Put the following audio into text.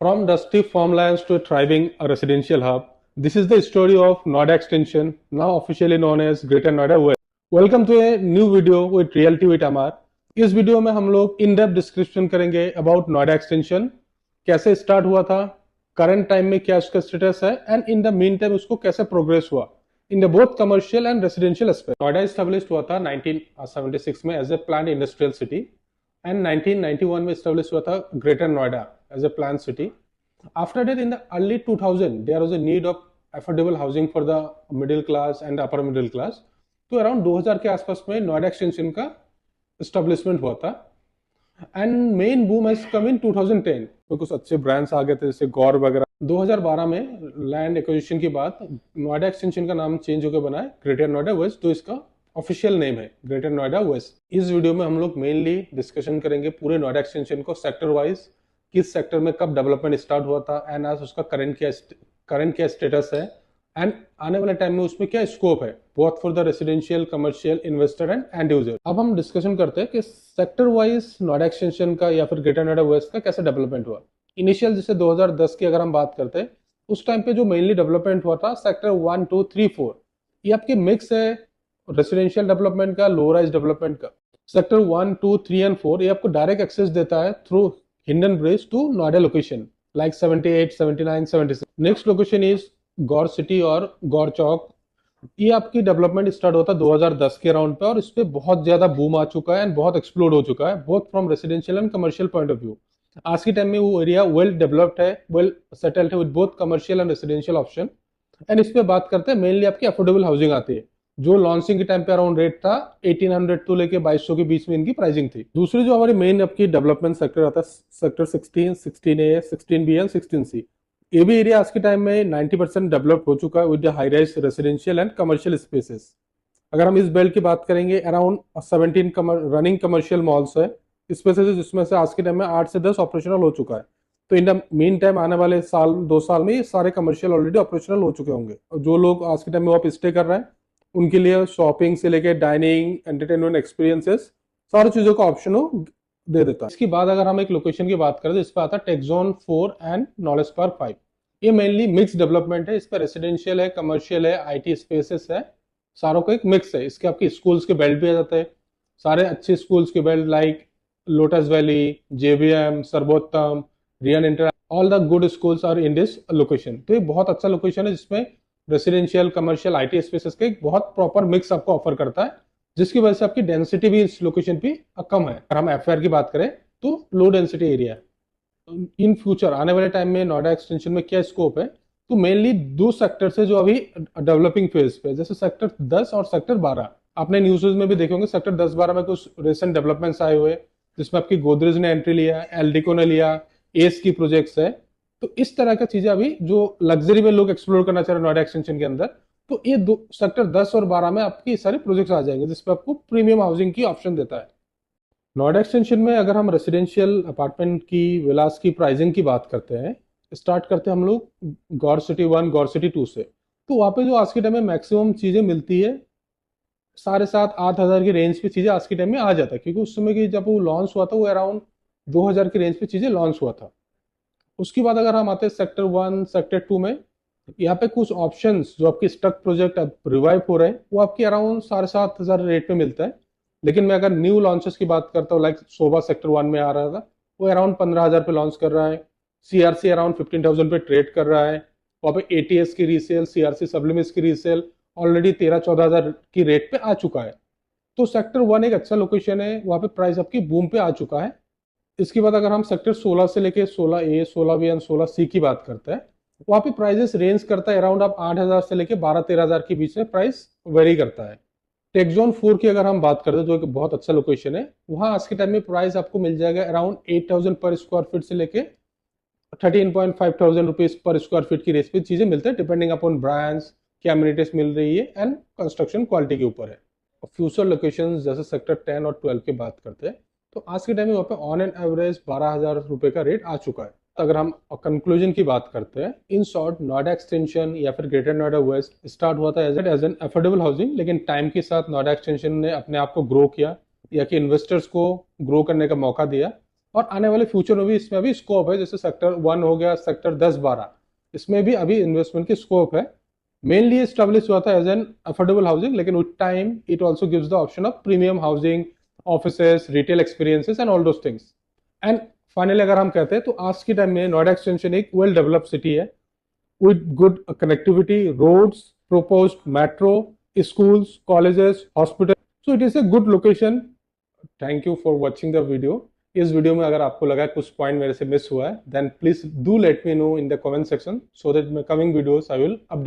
From dusty farmlands to a thriving residential hub, this is the story of Noida Extension, now officially known as Greater Noida West. Welcome to a new video with Realty with Amar. इस video में हम लोग in depth description करेंगे about Noida extension, कैसे start हुआ था, current time में क्या उसका स्टेटस है and in the mean time उसको कैसे प्रोग्रेस हुआ in the both commercial and residential aspect. Noida establish हुआ था 1976 में as a plan industrial city and 1991 में एस्टेब्लिश हुआ था greater Noida as a planned city. After that, in the early 2000, there was a need of affordable housing for the middle class and upper middle class. तो around 2000 के आसपास में Noida extension का establishment हुआ था and main boom has come in 2010। तो कुछ अच्छे ब्रांड्स आ गए थे जैसे गौर वगैरह। 2012 में लैंड एक्विजिशन के बाद नोएडा एक्सटेंशन का नाम चेंज होकर बना है ग्रेटर नोएडा वेस्ट, तो इसका ऑफिशियल नेम है ग्रेटर नोएडा वेस्ट। इस वीडियो में हम लोग मेनली डिस्कशन करेंगे पूरे नोएडा एक्सटेंशन को सेक्टर वाइज, किस सेक्टर में कब डेवलपमेंट स्टार्ट हुआ था एंड आज उसका करंट क्या स्टेटस है एंड आने वाले टाइम में उसमें क्या स्कोप है both for the residential, commercial, investor and and user. अब हम डिस्कशन करते हैं कि सेक्टर वाइज नोएडा एक्सटेंशन का या फिर ग्रेटर नोएडा वेस्ट का कैसे डेवलपमेंट हुआ। इनिशियल जैसे 2010 की अगर हम बात करते हैं उस टाइम पे जो मेनली डेवलपमेंट हुआ था सेक्टर 1, 2, 3, 4 ये आपके मिक्स है रेसिडेंशियल डेवलपमेंट का, लो राइज डेवलपमेंट का। सेक्टर 1, 2, 3 एंड 4 ये आपको डायरेक्ट एक्सेस देता है through Hindon Bridge to Noida location like 78, 79, 76. Next location is Gaur city और गौर चौक। ये आपकी डेवलपमेंट स्टार्ट होता है 2010 के अराउंड पे और इस पे बहुत ज्यादा बूम आ चुका है एंड बहुत एक्सप्लोड हो चुका है both from residential and commercial point of view. आज के टाइम में वो एरिया वेल डेवलप्ड है, वेल सेटल्ड है with both commercial and residential option. And इस पे बात करते हैं मेनली आपकी अफोर्डेबल हाउसिंग आती है जो लॉन्चिंग के टाइम पे अराउंड रेट था 1800 तो लेके 2200 के बीच में इनकी प्राइसिंग थी। दूसरी जो हमारी मेन आपकी डेवलपमेंट सेक्टर आता है sector 16, 16A, 16B and 16C। ये भी एरिया आज के टाइम में 90% डेवलप हो चुका है with high rise residential and commercial spaces. अगर हम इस बेल्ट की बात करेंगे अराउंड 17 रनिंग कमर्शियल मॉल्स है स्पेसेस, जिसमें से आज के टाइम में 8 से 10 ऑपरेशनल हो चुका है। तो इन द मीन टाइम आने वाले साल 2 साल में ये सारे कमर्शियल ऑलरेडी ऑपरेशनल हो चुके होंगे और जो लोग आज के टाइम में वहाँ पे स्टे कर रहे हैं उनके लिए शॉपिंग से लेके डाइनिंग, एंटरटेनमेंट एक्सपीरियंसेस सारी चीजों का ऑप्शन वो दे देता है। इसके बाद अगर हम एक लोकेशन की बात करें तो इस पर आता है take zone 4 and knowledge park 5। ये मेनली मिक्स डेवलपमेंट है, इस पर रेसिडेंशियल है, कमर्शियल है, आईटी स्पेसेस है, सारों का एक मिक्स है। इसके आपके स्कूल्स के बेल्ट भी आ जाते हैं, सारे अच्छे स्कूल्स के belt like lotus valley, JVM, Sarvottam, Ryan inter, all the good schools are in this location. तो ये बहुत अच्छा लोकेशन है जिसमें रेसिडेंशियल, कमर्शियल, आईटी स्पेसेस का एक बहुत प्रॉपर मिक्स आपको ऑफर करता है, जिसकी वजह से आपकी डेंसिटी भी इस लोकेशन पे कम है। अगर हम एफआईआर की बात करें तो लो डेंसिटी एरिया है। इन फ्यूचर आने वाले टाइम में नोएडा एक्सटेंशन में क्या स्कोप है, तो मेनली 2 सेक्टर से जो अभी डेवलपिंग फेज पे, जैसे सेक्टर 10 और सेक्टर 12। आपने न्यूज में भी देखे होंगे सेक्टर 10-12 में कुछ रिसेंट डेवलपमेंट्स आए हुए जिसमें आपकी गोदरेज ने एंट्री लिया, एल्डिको ने लिया, एस की प्रोजेक्ट्स है। तो इस तरह का चीजें अभी जो लग्जरी में लोग एक्सप्लोर करना चाह रहे हैं नोएडा एक्सटेंशन के अंदर, तो ये सेक्टर 10 और 12 में आपकी सारे प्रोजेक्ट्स आ जाएंगे जिसपे आपको प्रीमियम हाउसिंग की ऑप्शन देता है। नोएडा एक्सटेंशन में अगर हम रेसिडेंशियल अपार्टमेंट की, विलास की प्राइसिंग की बात करते हैं, स्टार्ट करते हैं हम लोग गौर सिटी 1, गौर सिटी 2 से। तो वहाँ पे जो आज के टाइम में मैक्सिमम चीजें मिलती है 7,500-8,000 की रेंज पे चीजें आज के टाइम में आ जाता है, क्योंकि उस समय की जब वो लॉन्च हुआ था वो अराउंड 2000 की रेंज पे चीजें लॉन्च हुआ था। उसके बाद अगर हम आते हैं सेक्टर 1, सेक्टर 2 में, यहाँ पे कुछ ऑप्शंस जो आपके स्टक प्रोजेक्ट अब रिवाइव हो रहे हैं वो आपकी अराउंड 7,500 रेट पे मिलता है। लेकिन मैं अगर न्यू लॉन्चेस की बात करता हूँ लाइक शोभा सेक्टर 1 में आ रहा था वो अराउंड 15,000 पे लॉन्च कर रहा है, CRC अराउंड 15,000 पे ट्रेड कर रहा है, वहाँ पे ATS की रीसेल, CRC सब्लिमिस की रीसेल ऑलरेडी 13-14,000 की रेट पे आ चुका है। तो सेक्टर 1 एक अच्छा लोकेशन है, वहाँ पे प्राइस आपकी बूम पे आ चुका है। इसके बाद अगर हम सेक्टर 16 से लेके 16A, 16B एंड 16C की बात करते हैं, वहाँ पे प्राइजेस रेंज करता है अराउंड आप 8,000 से लेके 12-13,000 के बीच में प्राइस वेरी करता है। टेक जोन 4 की अगर हम बात करते हैं जो एक बहुत अच्छा लोकेशन है, वहाँ आज के टाइम में प्राइस आपको मिल जाएगा अराउंड 8,000 पर स्क्वायर फीट से लेके 13,500 रुपीज पर स्क्वायर फीट की रेंज पे चीजें मिलते हैं डिपेंडिंग अपॉन ब्रांड्स, क्या एमिनिटीज मिल रही है एंड कंस्ट्रक्शन क्वालिटी के ऊपर है। फ्यूचर लोकेशन जैसे सेक्टर 10 और 12 की बात करते हैं तो आज के टाइम में वहाँ पे ऑन एन एवरेज 12,000 रुपए का रेट आ चुका है। अगर हम कंक्लूजन की बात करते हैं, इन शॉर्ट नोएडा एक्सटेंशन या फिर ग्रेटर नोएडा वेस्ट स्टार्ट हुआ था एज एन अफोर्डेबल हाउसिंग, लेकिन टाइम के साथ नोएडा एक्सटेंशन ने अपने आप को ग्रो किया या कि इन्वेस्टर्स को ग्रो करने का मौका दिया और आने वाले फ्यूचर में भी इसमें अभी स्कोप है, जैसे सेक्टर 1 हो गया, सेक्टर 10-12, इसमें भी अभी इन्वेस्टमेंट की स्कोप है। मेनली एस्टेब्लिश हुआ था एज एन अफोर्डेबल हाउसिंग, लेकिन with time it also gives the option of premium housing, offices, retail experiences and all those things. And finally अगर हम कहते हैं तो आज के टाइम में नोएडा एक्सटेंशन एक वेल डेवलप्ड सिटी है with good connectivity, roads, proposed metro, schools, colleges, hospitals. So it is a good location. Thank you for watching the video. इस वीडियो में अगर आपको लगा कुछ पॉइंट मेरे से मिस हुआ है, then please do let me know in the comment section so that my coming videos I will update.